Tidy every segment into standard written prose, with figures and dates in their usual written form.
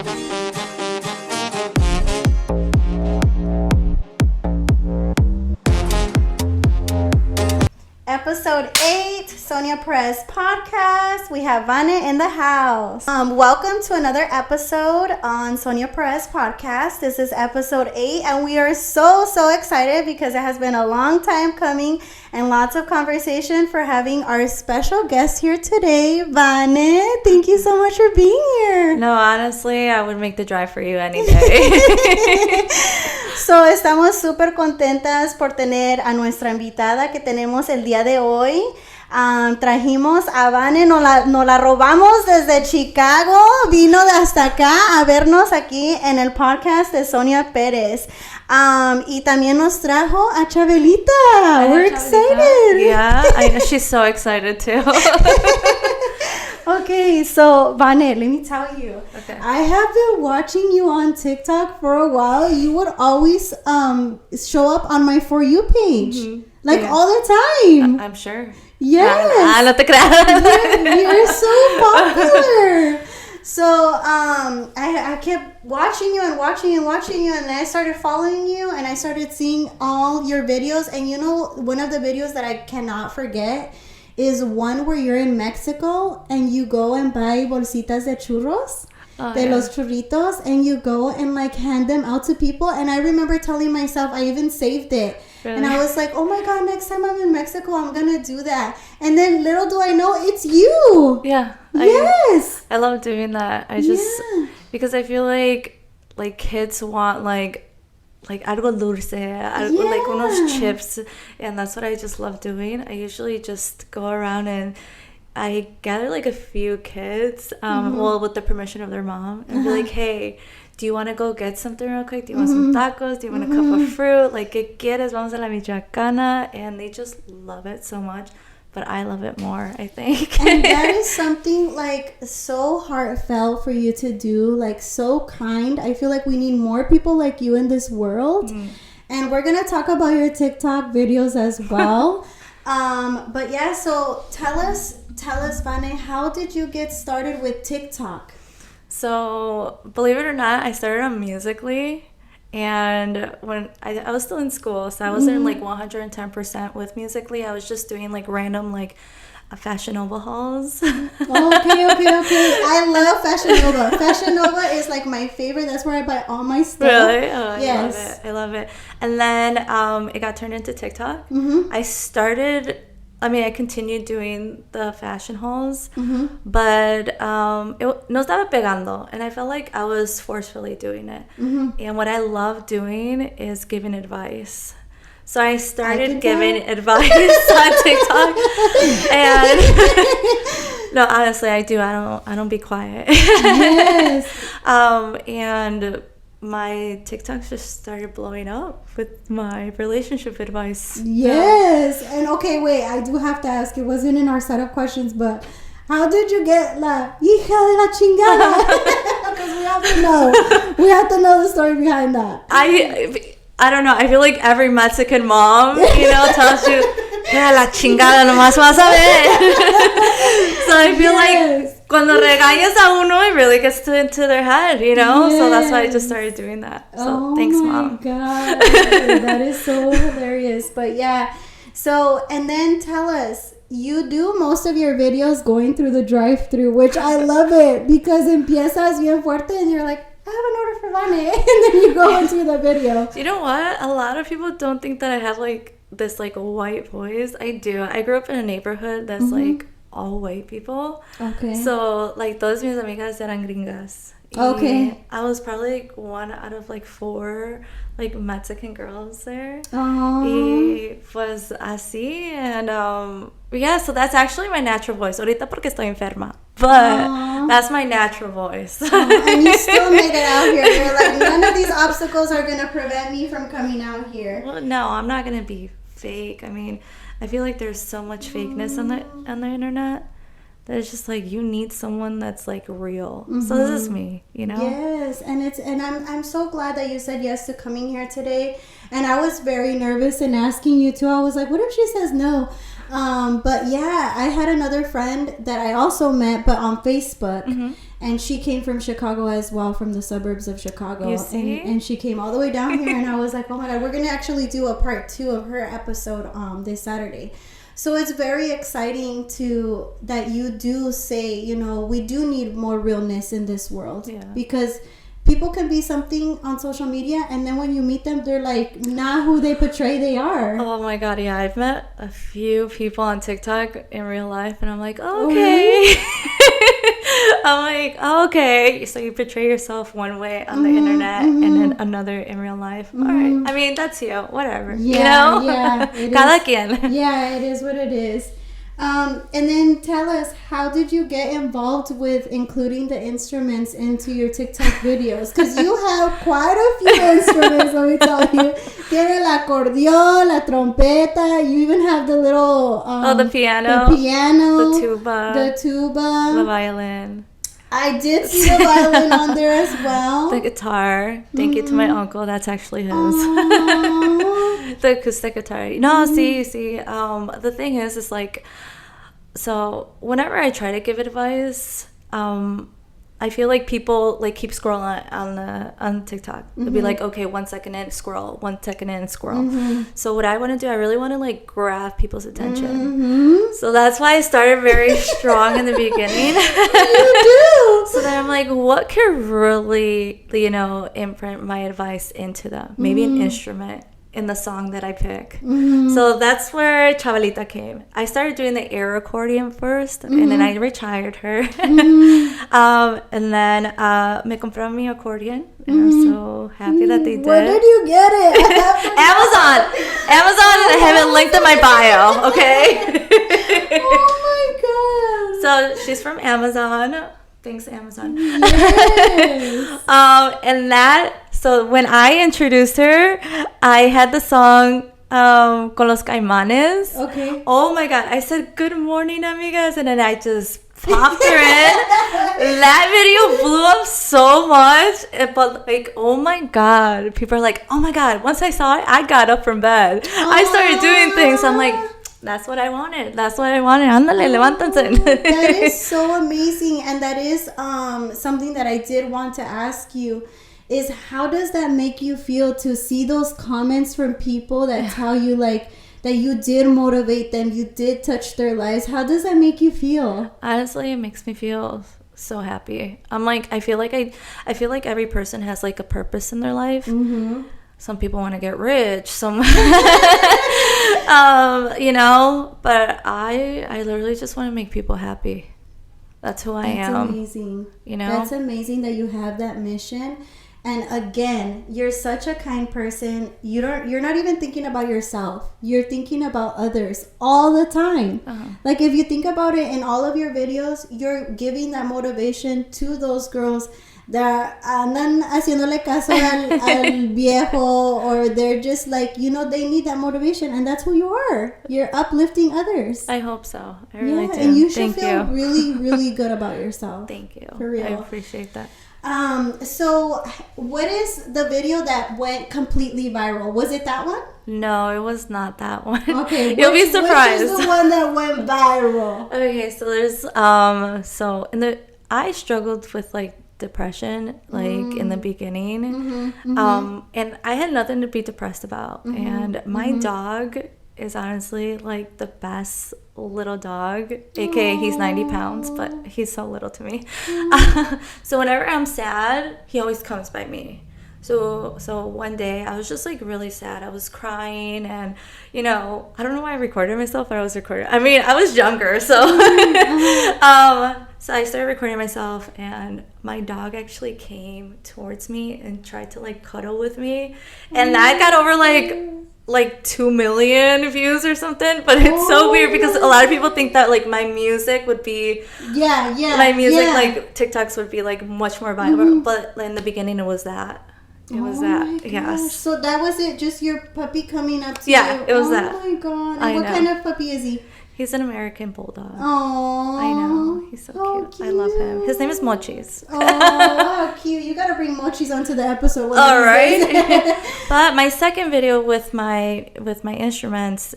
Episode 8, Sonia Perez podcast. We have Vane in the house. Welcome to another episode on Sonia Perez podcast. This is episode 8, and we are so excited because it has been a long time coming and lots of conversation for having our special guest here today, Vane. Thank you so much for being here. No, honestly, I would make the drive for you any day. So, estamos súper contentas por tener a nuestra invitada que tenemos el día de hoy. Trajimos a Vane, nos la robamos desde Chicago, vino de hasta acá a vernos aquí en el podcast de Sonia Pérez. Y también nos trajo a Chabelita. We're excited. Yeah, I know, she's so excited too. Okay, so Vane, let me tell you. Okay. I have been watching you on TikTok for a while. You would always show up on my For You page. Mm-hmm. Like all the time. I'm sure. Yes. No te creas. You're so popular. So I kept watching you and watching you, and then I started following you, and I started seeing all your videos. And you know, one of the videos that I cannot forget is one where you're in Mexico and you go and buy bolsitas de churros. Los churritos, and you go and like hand them out to people. And I remember telling myself, I even saved it. Really? And I was like, oh my God, next time I'm in Mexico, I'm gonna do that. And then little do I know, it's you. Yeah. Yes. I love doing that. Because I feel like kids want like algo dulce, like unos chips, and that's what I just love doing. I usually just go around and I gather like a few kids, well, with the permission of their mom, and be like, hey, do you want to go get something real quick? Do you want some tacos? Do you want a cup of fruit? Like, ¿qué quieres? Vamos a la Michoacana. And they just love it so much. But I love it more, I think. And that is something like so heartfelt for you to do, like so kind. I feel like we need more people like you in this world. And we're going to talk about your TikTok videos as well. But yeah, so tell us, Vane, how did you get started with TikTok? So, believe it or not, I started on Musical.ly, and when I was still in school, so I wasn't like 110% with Musical.ly. I was just doing like random like Fashion Nova hauls. Okay. I love Fashion Nova. Fashion Nova is like my favorite. That's where I buy all my stuff. Really? Oh, yes. I love it. And then it got turned into TikTok. I continued doing the fashion hauls, but no estaba pegando, and I felt like I was forcefully doing it. And what I love doing is giving advice. So I started giving advice on TikTok, and no, honestly, I do. I don't be quiet. Yes. And my TikToks just started blowing up with my relationship advice. Yes. And okay, wait, I do have to ask, it wasn't in our set of questions, but how did you get la hija de la chingada? Because we have to know the story behind that. I don't know. I feel like every Mexican mom, tells you, la chingada nomás vas a ver. So I feel like cuando regañas a uno, it really gets into their head, Yes. So that's why I just started doing that. So thanks, Mom. Oh my God. That is so hilarious. But yeah. So, and then tell us, you do most of your videos going through the drive-thru, which I love it because empiezas bien fuerte and you're like, I have an order for Vane. And then you go into the video. You know what? A lot of people don't think that I have like this like white voice. I do. I grew up in a neighborhood that's like all white people. Okay. So like todas mis amigas eran gringas. Okay. I was probably like one out of like 4 like Mexican girls there. Y pues así, and yeah, so that's actually my natural voice. Ahorita porque estoy enferma, but that's my natural voice. And you still made it out here. You're like, none of these obstacles are gonna prevent me from coming out here. Well, no, I'm not gonna be fake. I mean, I feel like there's so much fakeness on the internet. That it's just like you need someone that's like real. So this is me, Yes, and I'm so glad that you said yes to coming here today. And I was very nervous and asking you too. I was like, what if she says no? But yeah, I had another friend that I also met, but on Facebook. And she came from Chicago as well, from the suburbs of Chicago. You see? And she came all the way down here, and I was like, oh my God, we're going to actually do a part 2 of her episode this Saturday. So it's very exciting that you do say, you know, we do need more realness in this world. Yeah. Because people can be something on social media, and then when you meet them, they're like not who they portray they are. Oh my God, yeah. I've met a few people on TikTok in real life, and I'm like, oh, okay. I'm like, oh, okay. So you portray yourself one way on the internet and then another in real life. All right. I mean, that's you. Whatever. Yeah, you know? yeah. Cada quien. Yeah, it is what it is. And then tell us, how did you get involved with including the instruments into your TikTok videos? Because you have quite a few instruments, let me tell you. Tiene el acordeón, la trompeta, you even have the little... the piano. The piano. The tuba. The violin. I did see the violin on there as well. The guitar. Thank you to my uncle. That's actually his. The acoustic guitar. No, see. The thing is like, so whenever I try to give advice, I feel like people like keep scrolling on TikTok. They'll be like, okay, 1 second in, scroll. 1 second in, scroll. So what I want to do, I really want to like grab people's attention. So that's why I started very strong in the beginning. You do. So then I'm like, what could really, you know, imprint my advice into them? Maybe an instrument in the song that I pick. So that's where Chavalita came. I started doing the air accordion first, and then I retired her. And then me compraron mi accordion, and I'm so happy that they did. Where did you get it? Amazon, and I have it linked in my bio. Okay. Oh my God. So she's from Amazon. Thanks, Amazon. Yes. So when I introduced her, I had the song Con los Caimanes. Okay. Oh my God. I said, good morning, amigas. And then I just popped her in. That video blew up so much. But like, oh my God. People are like, oh my God. Once I saw it, I got up from bed. I started doing things. I'm like, that's what I wanted. Ándale, levántense. That is so amazing. And that is something that I did want to ask you. Is how does that make you feel to see those comments from people that tell you like that you did motivate them, you did touch their lives? How does that make you feel? Honestly, it makes me feel so happy. I'm like, I feel like every person has like a purpose in their life. Some people want to get rich, some you know, but I literally just want to make people happy. That's who I am. That's amazing. You know, that's amazing that you have that mission. And again, you're such a kind person. You're not even thinking about yourself. You're thinking about others all the time. Like if you think about it, in all of your videos, you're giving that motivation to those girls that andan haciéndole caso al viejo, or they're just like, you know, they need that motivation, and that's who you are. You're uplifting others. I hope so. I really do. And you should feel really, really good about yourself. Thank you. For real. I appreciate that. So what is the video that went completely viral? Was it that one? No, it was not that one. Okay. You'll be surprised. Which is the one that went viral? Okay, so there's I struggled with like depression like in the beginning. And I had nothing to be depressed about. And my dog is honestly like the best little dog, aka he's 90 pounds, but he's so little to me. So whenever I'm sad, he always comes by me. So one day I was just like really sad. I was crying, and you know, I don't know why I recorded myself, but I was recording. I mean, I was younger, so so I started recording myself, and my dog actually came towards me and tried to like cuddle with me, and that got over like 2 million views or something. But it's so weird because a lot of people think that like my music would be like TikToks would be like much more viral, but in the beginning it was that. Yes. So that was it, just your puppy coming up to you? Yeah, it was that. Oh my God. And what kind of puppy is he? He's an American bulldog. Oh, I know. He's so cute. I love him. His name is Mochi. Oh, how cute. You gotta bring Mochis onto the episode. All right. But my second video with my instruments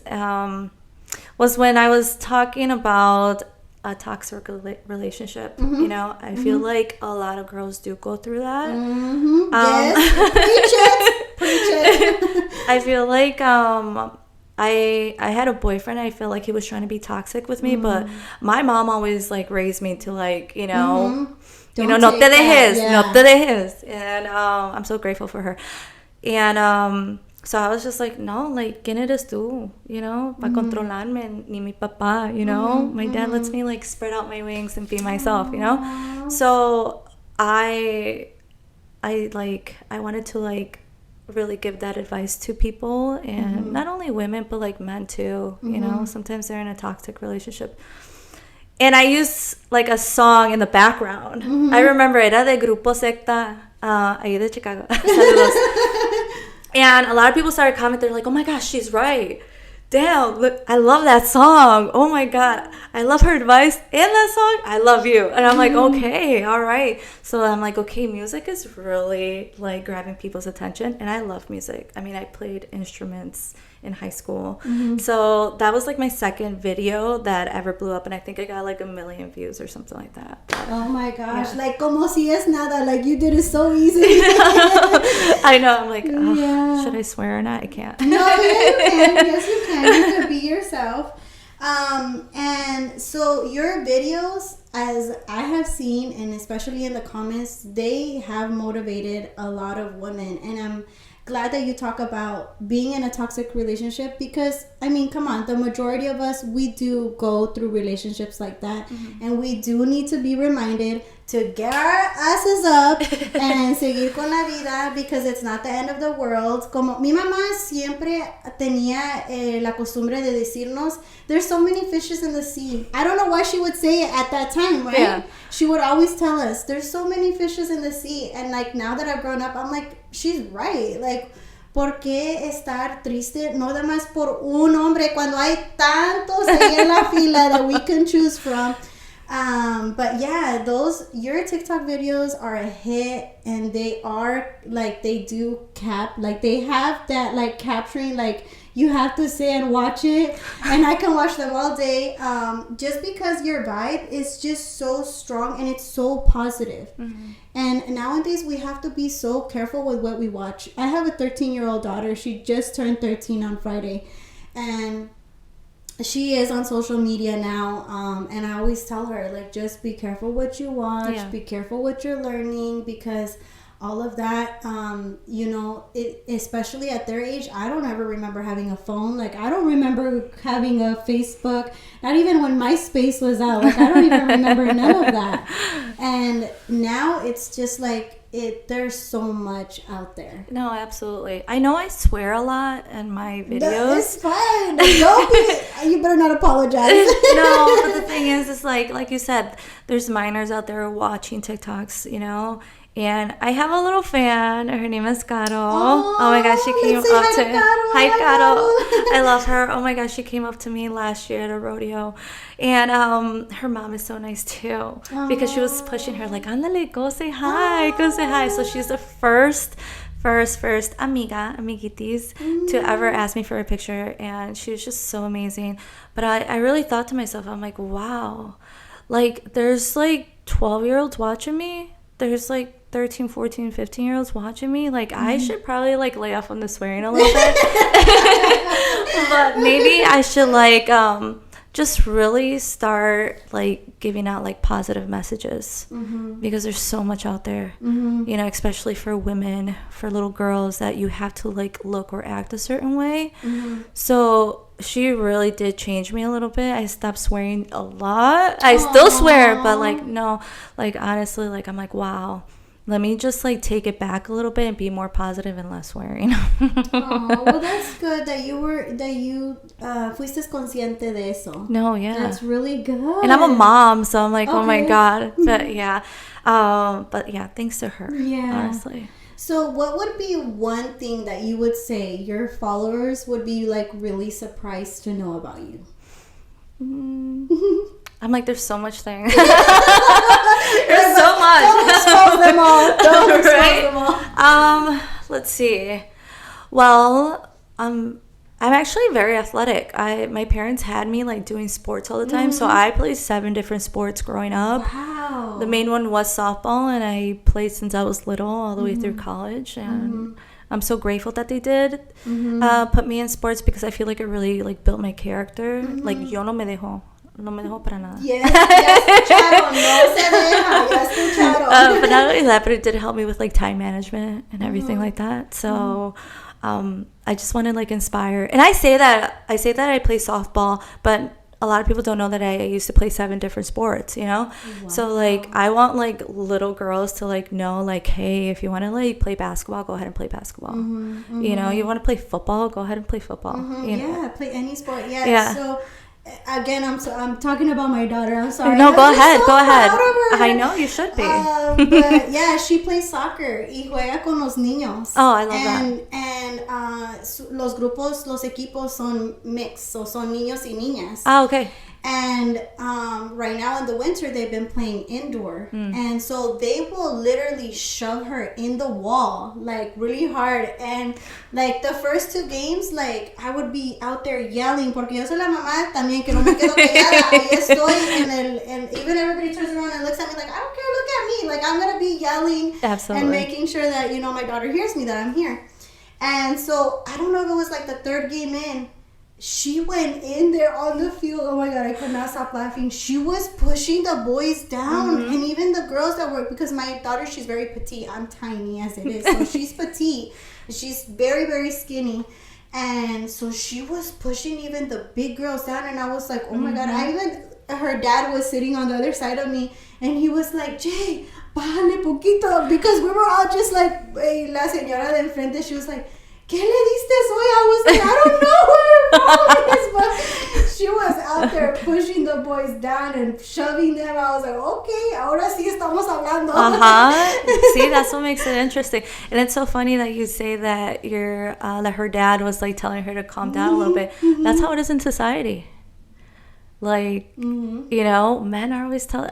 was when I was talking about a toxic relationship. You know, I feel like a lot of girls do go through that. Yes, preach it. I feel like I had a boyfriend. I feel like he was trying to be toxic with me, but my mom always like raised me to like, you know, no te dejes, no te dejes. And I'm so grateful for her. And so I was just like, no, like, ¿quién eres tú? You know, para controlarme, ni mi papá, you know? My dad lets me, like, spread out my wings and be myself, you know? So I wanted to, like, really give that advice to people, and not only women, but, like, men, too, you know? Sometimes they're in a toxic relationship. And I use, like, a song in the background. I remember, era de Grupo Secta, ahí de Chicago. Saludos. And a lot of people started commenting. They're like, oh my gosh, she's right. Damn, look, I love that song. Oh my God, I love her advice and that song. I love you. And I'm like, okay, all right. So I'm like, okay, music is really like grabbing people's attention. And I love music. I mean, I played instruments in high school. So that was like my second video that ever blew up. And I think I got like 1 million views or something like that. Oh my gosh. Yeah. Like, como si es nada. Like, you did it so easy. I know. I'm like, should I swear or not? I can't. No, yeah, you can. Yes, you can. You can be yourself. And so your videos, as I have seen, and especially in the comments, they have motivated a lot of women. And I'm glad that you talk about being in a toxic relationship, because I mean, come on, the majority of us, we do go through relationships like that, and we do need to be reminded to get our asses up and seguir con la vida, because it's not the end of the world. Como mi mamá siempre tenía la costumbre de decirnos, there's so many fishes in the sea. I don't know why she would say it at that time, right? Yeah. She would always tell us, there's so many fishes in the sea. And like, now that I've grown up, I'm like, she's right. Like, ¿por qué estar triste no nada más por un hombre cuando hay tantos ahí en la fila that we can choose from? But yeah, your TikTok videos are a hit, and they are like, they do like they have that like capturing, like you have to sit and watch it, and I can watch them all day, just because your vibe is just so strong and it's so positive. And nowadays we have to be so careful with what we watch. I have a 13-year-old daughter. She just turned 13 on Friday, and she is on social media now, and I always tell her, like, just be careful what you watch, be careful what you're learning, because all of that, you know, especially at their age, I don't ever remember having a phone. Like, I don't remember having a Facebook, not even when MySpace was out. Like, I don't even remember none of that. And now it's just like, there's so much out there. No, absolutely. I know I swear a lot in my videos. It's fine. Don't be, you better not apologize. No, but the thing is like you said, there's minors out there watching TikToks, you know. And I have a little fan. Her name is Caro. Oh my gosh, she came up to me. Hi, Caro. I love her. Oh my gosh, she came up to me last year at a rodeo. And her mom is so nice too, because she was pushing her like, "Ándale, go say hi, go say hi." So she's the first amiguitis to ever ask me for a picture, and she was just so amazing. But I really thought to myself, I'm like, wow, like there's like 12-year-olds watching me. There's like 13, 14, 15-year-olds watching me. Like, I should probably like lay off on the swearing a little bit. But maybe I should like just really start like giving out like positive messages, because there's so much out there, you know, especially for women, for little girls, that you have to like look or act a certain way. So she really did change me a little bit. I stopped swearing a lot. I still swear, but like, no, like honestly, like I'm like, wow, let me just like take it back a little bit and be more positive and less swearing. Oh, well, that's good that you fuiste consciente de eso. No, yeah, that's really good. And I'm a mom, so I'm like, okay. Oh my God. But yeah, thanks to her. Yeah, honestly. So what would be one thing that you would say your followers would be like really surprised to know about you? I'm like, there's so much things. There's so much. Don't expose them all. Don't expose them all. Let's see. Well, I'm actually very athletic. My parents had me like doing sports all the time, so I played 7 different sports growing up. Wow. The main one was softball, and I played since I was little all the way through college. And I'm so grateful that they did put me in sports because I feel like it really like built my character. Like yo no me dejo para nada. Yes, escucharon, no se deja, ya escucharon. But not only that, but it did help me with like time management and everything like that. So I just want to like inspire. And I say that I play softball, but a lot of people don't know that I used to play 7 different sports, you know? Wow. So like I want like little girls to like know like, hey, if you want to like play basketball, go ahead and play basketball. You know, you want to play football, go ahead and play football. You know? Yeah, play any sport. Yeah. So again, I'm talking about my daughter. I'm sorry. No, go ahead. I know you should be. But yeah, she plays soccer y juega con los niños. Oh, I love that. And los equipos son mixed, so son niños y niñas. Ah, okay. And right now in the winter, they've been playing indoor. And so they will literally shove her in the wall, like really hard. And like the first 2 games, like I would be out there yelling, porque yo soy la mamá también que no me quedo callada. Ahí estoy and even everybody turns around and looks at me like, I don't care, look at me. Like I'm going to be yelling and making sure that, you know, my daughter hears me, that I'm here. And so I don't know if it was like the 3rd game in, she went in there on the field. Oh my God, I could not stop laughing. She was pushing the boys down and even the girls that were, because my daughter, she's very petite. I'm tiny as it is. So she's petite. She's very, very skinny. And so she was pushing even the big girls down. And I was like, oh my God. Her dad was sitting on the other side of me. And he was like, Jay, bájale poquito. Because we were all just like, la señora de enfrente, she was like, ¿qué le diste hoy? I was like, I don't know where her is, but she was out there pushing the boys down and shoving them. I was like, okay, ahora sí estamos hablando. See, that's what makes it interesting. And it's so funny that you say that that her dad was like telling her to calm down a little bit. That's how it is in society. Like, you know, men are always telling,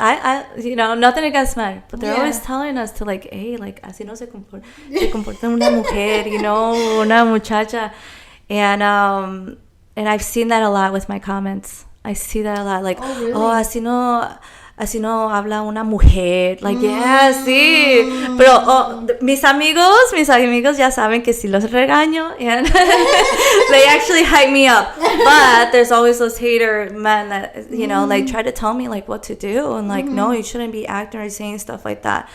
you know, nothing against men, but they're always telling us to like, hey, like, así no se comporta una mujer, you know, una muchacha. And I've seen that a lot with my comments. I see that a lot, like, oh, really? Así no habla una mujer. Like, yeah, sí. Pero mis amigos ya saben que sí los regaño. And they actually hype me up. But there's always those hater men that, you know, like try to tell me like what to do. And like, no, you shouldn't be acting or saying stuff like that.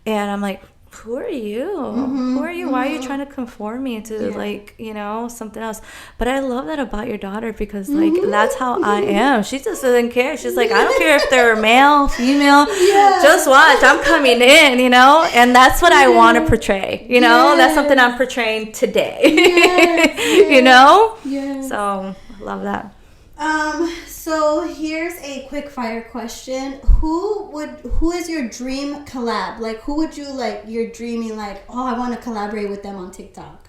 And I'm like, who are you? Who are you? Why are you trying to conform me to like, you know, something else? But I love that about your daughter because like that's how I am. She just doesn't care. She's like, I don't care if they're male, female. Just watch. I'm coming in, you know? And that's what I want to portray. You know? That's something I'm portraying today. You know? So love that. So here's a quick fire question. Who is your dream collab? Like, who would you like, you're dreaming like, oh, I want to collaborate with them on TikTok?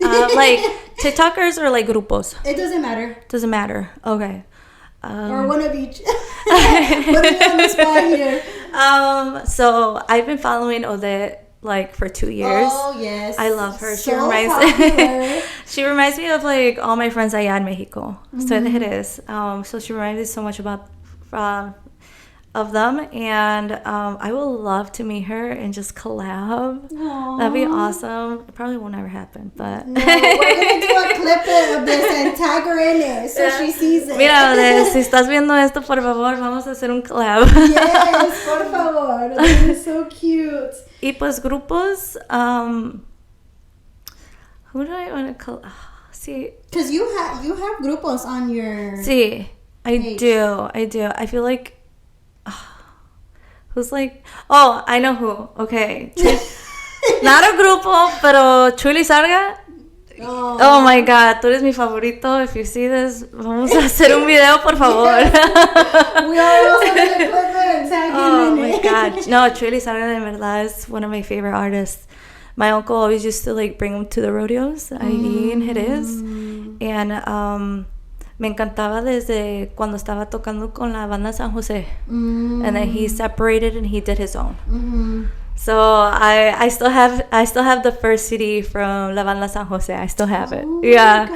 Like TikTokers or like grupos? It doesn't matter. Doesn't matter. Okay. Or one of each. Put me on the spot here. So I've been following Odette like for 2 years. Oh yes, I love her. So she reminds me of like all my friends allá in Mexico. So it is. So she reminds me so much of them, and I would love to meet her and just collab. Aww. That'd be awesome. It probably won't ever happen, but no, we're gonna do a clip of this and tag her in it so she sees it. Mira, si estás viendo esto, por favor, vamos a hacer un collab. Yes, por favor. That is so cute. Y pues grupos, who do I want to call? See, because you have grupos on your. Sí, page. I do. I feel like. Who's like, oh, I know who. Okay. Not a grupo, pero Chuli Sarga. Oh my God, tú eres mi favorito. If you see this, vamos a hacer un video, por favor. We are also going to put the tag Oh my God. No, Chuli Sarga de verdad is one of my favorite artists. My uncle always used to like bring him to the rodeos ahí en Jerez. And me encantaba desde cuando estaba tocando con la banda San Jose. And then he separated and he did his own. So I still have the first CD from La Banda San Jose. I still have it. Yeah.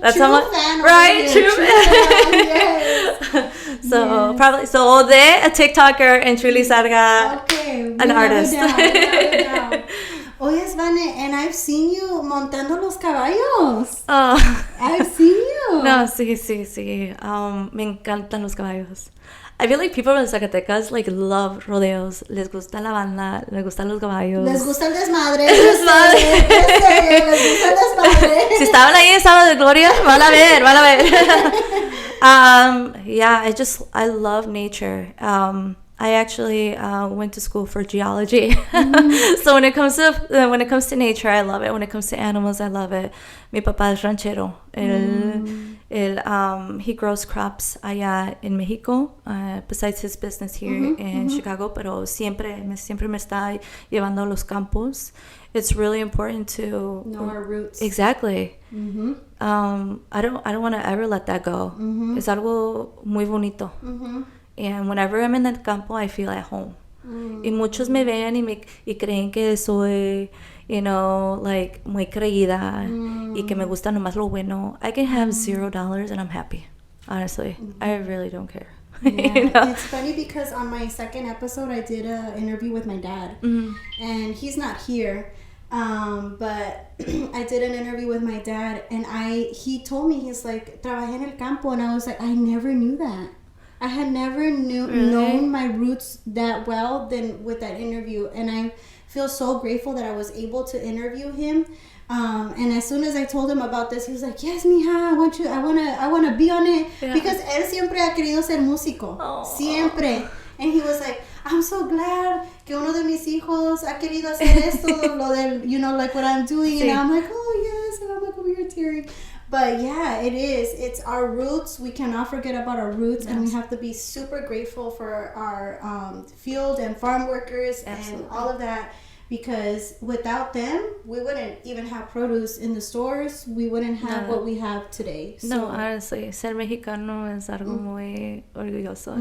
That's true how much, fan right? True fan. Yes. So probably Ode, a TikToker, and Truly Sarga, an artist. Down. Oye, Vane, and I've seen you montando los caballos. Oh. I've seen you. No, sí. Me encantan los caballos. I feel like people in Zacatecas like love rodeos. Les gusta la banda, les gustan los caballos. Les gusta el desmadre. Les gusta el desmadre. Si estaban ahí en Sábado de Gloria, van a ver. Yeah, I love nature. I actually went to school for geology. So when it comes to nature, I love it. When it comes to animals, I love it. Mi papá es ranchero. He grows crops allá in Mexico, besides his business here in Chicago, pero siempre me está llevando a los campos. It's really important to know our roots. Exactly. I don't want to ever let that go. Es algo muy bonito. And whenever I'm in the campo, I feel at home. Y muchos me ven y creen que soy, like, muy creída y que me gusta nomás lo bueno. I can have $0 and I'm happy. Honestly, I really don't care. Yeah, it's funny because on my second episode, I did an interview with my dad, and he's not here. But I did an interview with my dad, and he told me, he's like, trabajé en el campo, and I was like, I never knew that. I had never known my roots that well than with that interview, and I feel so grateful that I was able to interview him. And as soon as I told him about this, he was like, "Yes, mija, I wanna be on it," because él siempre ha querido ser músico, siempre. And he was like, "I'm so glad que uno de mis hijos ha querido hacer esto, lo del, like what I'm doing," and I'm like, "Oh yes," and I'm like over here tearing. But yeah, it is. It's our roots. We cannot forget about our roots, and we have to be super grateful for our field and farm workers and all of that. Because without them, we wouldn't even have produce in the stores. We wouldn't have what we have today. So. No, honestly, ser mexicano es algo muy orgulloso,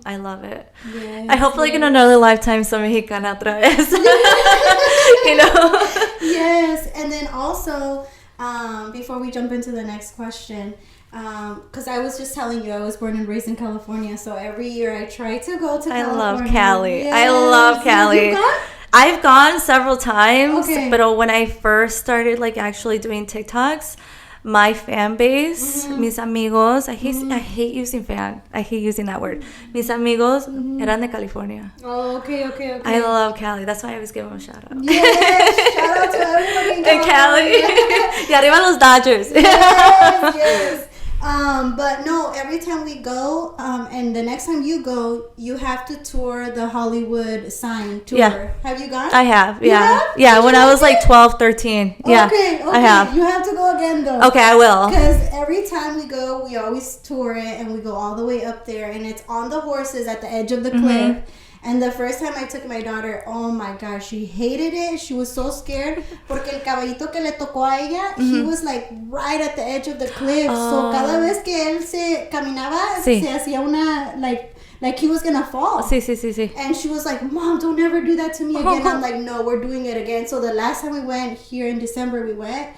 I love it. Yes, I hope like in another lifetime soy mexicana otra vez. Yes, and then also, before we jump into the next question, because I was just telling you I was born and raised in California, so every year I try to go to California. I love Cali. Yes. I love Cali. Have you gone? I've gone several times, okay. But when I first started like actually doing TikToks, my fan base, mis amigos, I hate using fan. I hate using that word. Mis amigos eran de California. Oh, okay. I love Cali. That's why I always give them a shout out. Yes, shout out to everybody in Cali. Y arriba los Dodgers. Yes. But no, every time we go, and the next time you go, you have to tour the Hollywood sign tour. Yeah. Have you gone? I have, You yeah. have? Yeah, Did when you I was like like it? 12, 13. Yeah, Okay. I have. You have to go again though. Okay, I will. Because every time we go, we always tour it, and we go all the way up there, and it's on the horses at the edge of the cliff. And the first time I took my daughter, oh my gosh, she hated it. She was so scared porque el caballito que le tocó a ella, he was like right at the edge of the cliff. So cada vez que él se caminaba, se hacía una like he was gonna fall. Sí. And she was like, "Mom, don't ever do that to me again." I'm like, "No, we're doing it again." So the last time we went here in December, we went.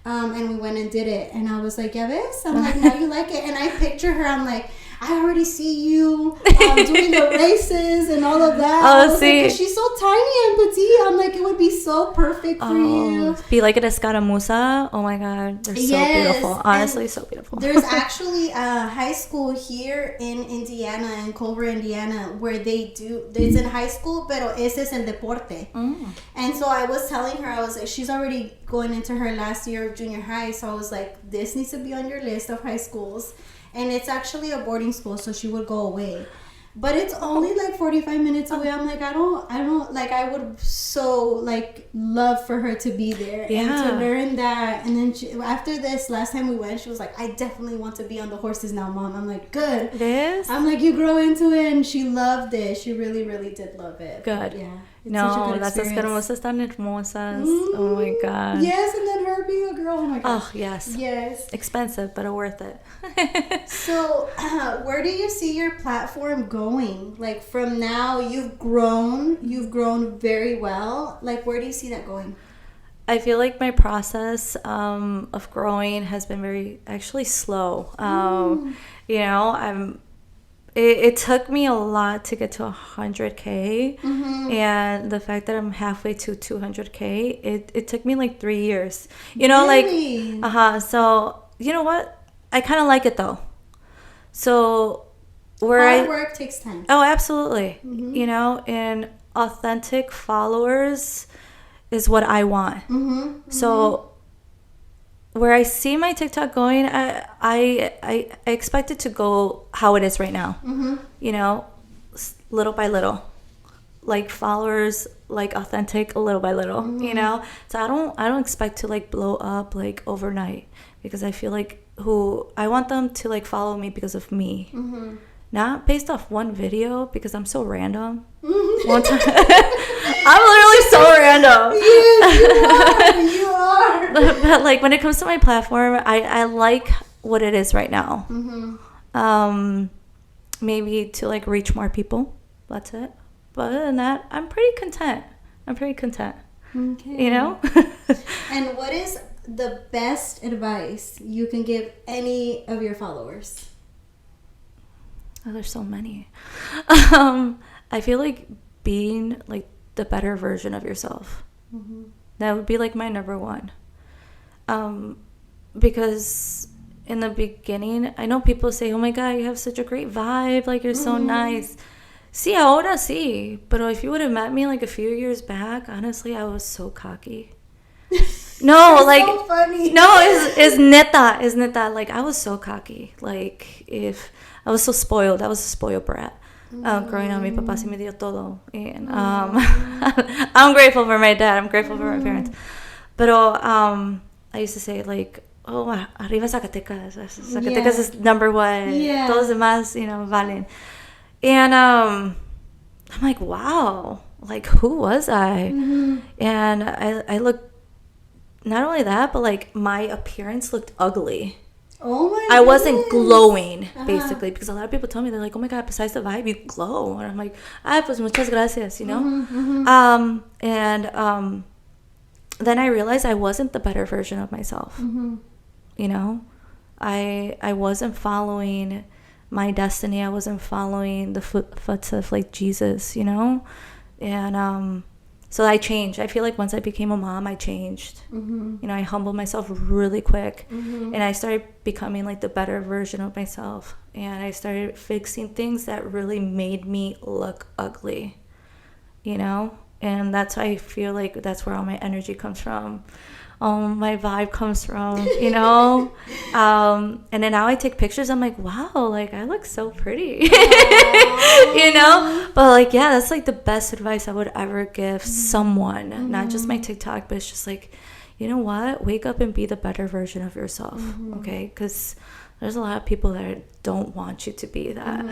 And we went and did it. And I was like, "Ya ves?" I'm like, "Now you like it." And I picture her, I'm like, I already see you doing the races and all of that. Oh, see. Like, she's so tiny and petite. I'm like, it would be so perfect for you. Be like an escaramuza. Oh my God. They're so beautiful. Honestly, so beautiful. There's actually a high school here in Indiana, in Culver, Indiana, where they do, it's in high school, pero ese es el deporte. And so I was telling her, I was like, she's already going into her last year of junior high. So I was like, this needs to be on your list of high schools. And it's actually a boarding school, so she would go away. But it's only like 45 minutes away. I'm like, I don't like, I would so like love for her to be there and to learn that. And then after this, last time we went, she was like, I definitely want to be on the horses now, Mom. I'm like, good. This? I'm like, you grow into it. And she loved it. She really, really did love it. Good. Yeah. No, las hermosas tan hermosas. Oh my God. Yes, and then her being a girl. Oh my God. Oh, yes. Yes. Expensive, but worth it. So, where do you see your platform going? Like from now, you've grown very well. Like, where do you see that going? I feel like my process of growing has been very actually slow. You know, it took me a lot to get to 100K, and the fact that I'm halfway to 200K, it took me like 3 years. You know, Really? like so you know what? I kind of like it though. So Hard work takes time. Oh, absolutely. You know, and authentic followers is what I want. So where I see my TikTok going, I expect it to go how it is right now. You know, little by little, like followers, like authentic, little by little. You know, so I don't expect to like blow up like overnight, because I feel like I want them to like follow me because of me. Not based off one video, because I'm so random. One time, I'm literally so random. Yes, you are. But like when it comes to my platform, I like what it is right now. Maybe to like reach more people. That's it. But other than that, I'm pretty content. Okay. You know? And what is the best advice you can give any of your followers? Oh, there's so many. I feel like being like the better version of yourself. That would be like my number one. Because in the beginning, I know people say, oh my God, you have such a great vibe, like you're so nice. Sí, ahora sí. But if you would have met me like a few years back, honestly, I was so cocky. No, like so funny. No, it's neta. Like I was so cocky. Like if I was so spoiled, I was a spoiled brat. Growing up, mi papá sí me dio todo, and I'm grateful for my dad. I'm grateful for my parents. But I used to say like, oh, arriba Zacatecas. Zacatecas is number one. Yeah. Todos demás, you know, valen. And I'm like, wow, like who was I? And I looked. Not only that, but like my appearance looked ugly. Oh my I wasn't goodness. glowing, basically, because a lot of people tell me, they're like, oh my God, besides the vibe, you glow. And I'm like, ay, pues muchas gracias, you know? Then I realized I wasn't the better version of myself. You know? I wasn't following my destiny. I wasn't following the footsteps of like Jesus, you know? And so I changed. I feel like once I became a mom, I changed. You know, I humbled myself really quick. And I started becoming like the better version of myself. And I started fixing things that really made me look ugly, you know? And that's why I feel like that's where all my energy comes from. My vibe comes from, you know? And then now I take pictures, I'm like, wow, like I look so pretty. You know? But like, yeah, that's like the best advice I would ever give someone. Not just my TikTok, but it's just like, you know what? Wake up and be the better version of yourself. Okay? Because there's a lot of people that don't want you to be that.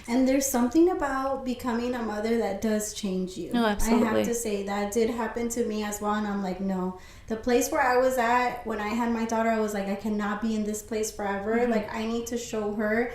And there's something about becoming a mother that does change you. No, absolutely. I have to say that did happen to me as well. And I'm like, no. The place where I was at when I had my daughter, I was like, I cannot be in this place forever. Like, I need to show her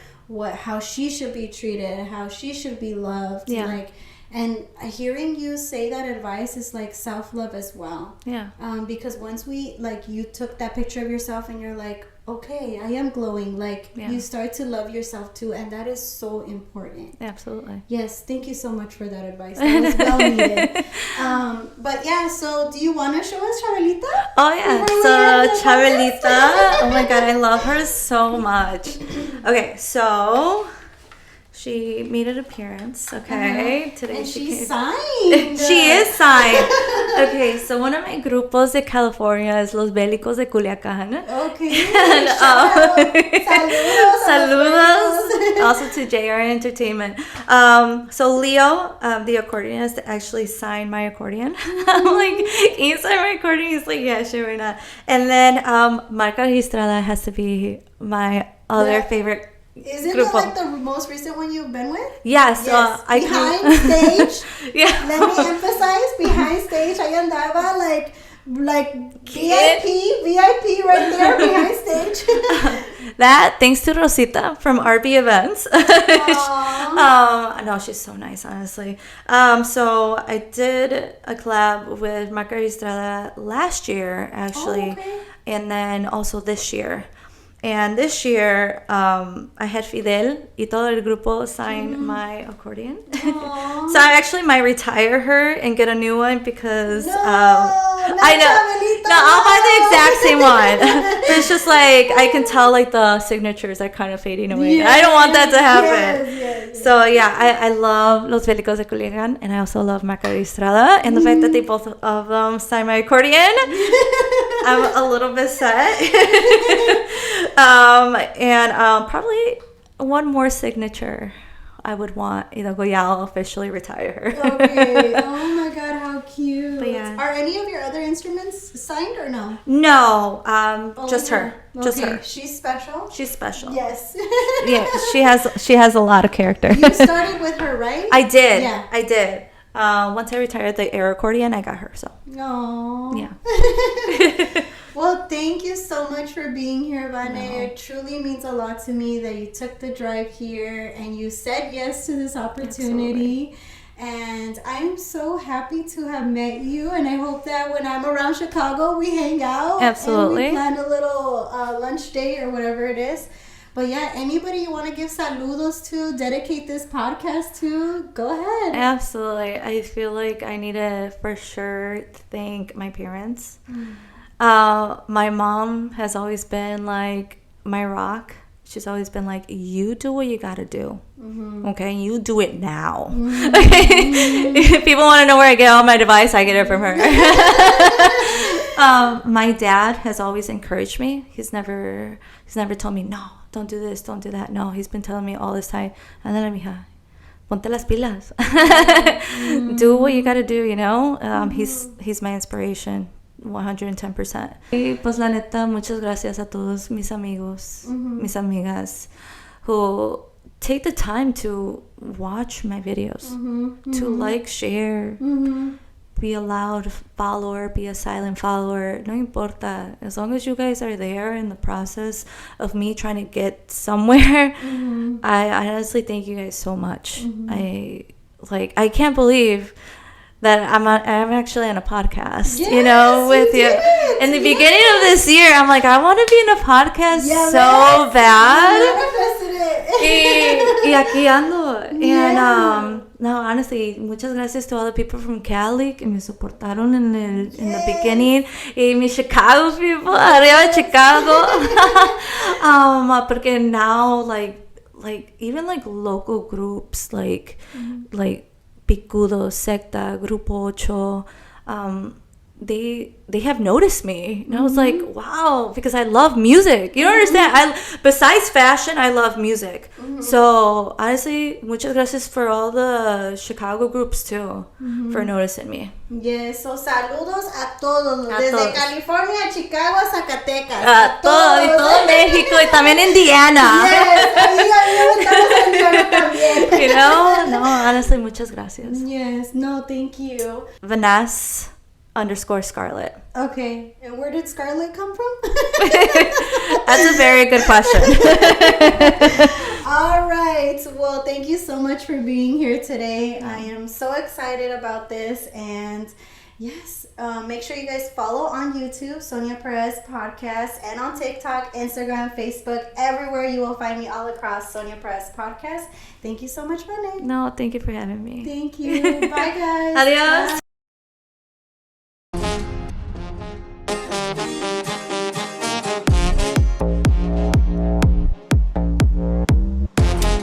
how she should be treated, how she should be loved. Yeah. Like, and hearing you say that advice is like self-love as well. Yeah. Because once you took that picture of yourself and you're like, okay, I am glowing. Like, you start to love yourself too. And that is so important. Absolutely. Yes. Thank you so much for that advice. That was well needed. But yeah, so do you want to show us Chabelita? Oh, yeah. So, Chabelita. Oh my God, I love her so much. Okay, so she made an appearance, okay? Today and she she's came. signed. She is signed. Okay, so one of my grupos de California is Los Bélicos de Culiacán. Okay. And, Saludos. saludos. Also to JR Entertainment. So Leo, the accordionist, actually signed my accordion. I'm like, can you sign my accordion? He's like, yeah, sure, why not? And then Marca Registrada has to be my other favorite Isn't it like the most recent one you've been with? Yes. Behind stage. Yeah. Let me emphasize, behind stage, I andaba like VIP right there behind stage. That, thanks to Rosita from RB Events. No, she's so nice, honestly. So I did a collab with Margarita Estrada last year, actually, and then also this year. And this year, I had Fidel y todo el grupo sign my accordion. So I actually might retire her and get a new one because I know. No, I'll buy the exact same one. But it's just like I can tell like the signatures are kind of fading away. Yes, I don't want that to happen. Yes. So yeah, I love Los Bélicos de Culiacán, and I also love Margarita Estrada, and the fact that they both of them sign my accordion. I'm a little bit sad. And probably one more signature I would want. I'll officially retire her. Okay. Oh my God, how cute. But yeah. Are any of your other instruments signed or no? No, just her. Okay. Just her. She's special? She's special. Yes. Yeah, she has a lot of character. You started with her, right? I did. Yeah. I did. Once I retired the air accordion, I got her. So. No. Yeah. Well, thank you so much for being here, Vane. It truly means a lot to me that you took the drive here and you said yes to this opportunity. Absolutely. And I'm so happy to have met you, and I hope that when I'm around Chicago, we hang out. Absolutely. And we plan a little lunch date or whatever it is. But yeah, anybody you want to give saludos to, dedicate this podcast to, go ahead. Absolutely. I feel like I need to for sure thank my parents. My mom has always been like my rock. She's always been like, you do what you gotta do. Okay, you do it now. If people want to know where I get all my advice, I get it from her. My dad has always encouraged me. He's never told me, no, don't do this, don't do that. No, he's been telling me all this time, Ándale, mija, ponte las pilas. Do what you gotta do, He's my inspiration. 110%. Y pues la neta, muchas gracias a todos mis amigos, mis amigas, who take the time to watch my videos, to like, share, be a loud follower, be a silent follower. No importa. As long as you guys are there in the process of me trying to get somewhere, I honestly thank you guys so much. I can't believe that I'm actually on a podcast, with you. In the beginning of this year, I'm like, I want to be in a podcast so bad. Y aquí ando. And no, honestly, muchas gracias to all the people from Cali que me soportaron in the beginning. Y mi Chicago people, arriba Chicago. Porque now, like even like local groups, like Picudo, Secta, Grupo Ocho, they have noticed me. And I was like, wow, because I love music. You don't understand. Besides fashion, I love music. So honestly, muchas gracias for all the Chicago groups too, for noticing me. Yes, so saludos a todos, desde California, Chicago, a Zacatecas. A todo, y todo México, y también Indiana. Yes, No, honestly, muchas gracias. Yes, no, thank you. Vanessa_Scarlett. Okay, and where did Scarlett come from? That's a very good question. All right, well, thank you so much for being here today. I am so excited about this, and yes, make sure you guys follow on YouTube, Sonia Perez Podcast, and on TikTok, Instagram, Facebook, everywhere you will find me all across Sonia Perez Podcast. Thank you so much, Vane. No, thank you for having me. Thank you. Bye, guys. Adios. Bye.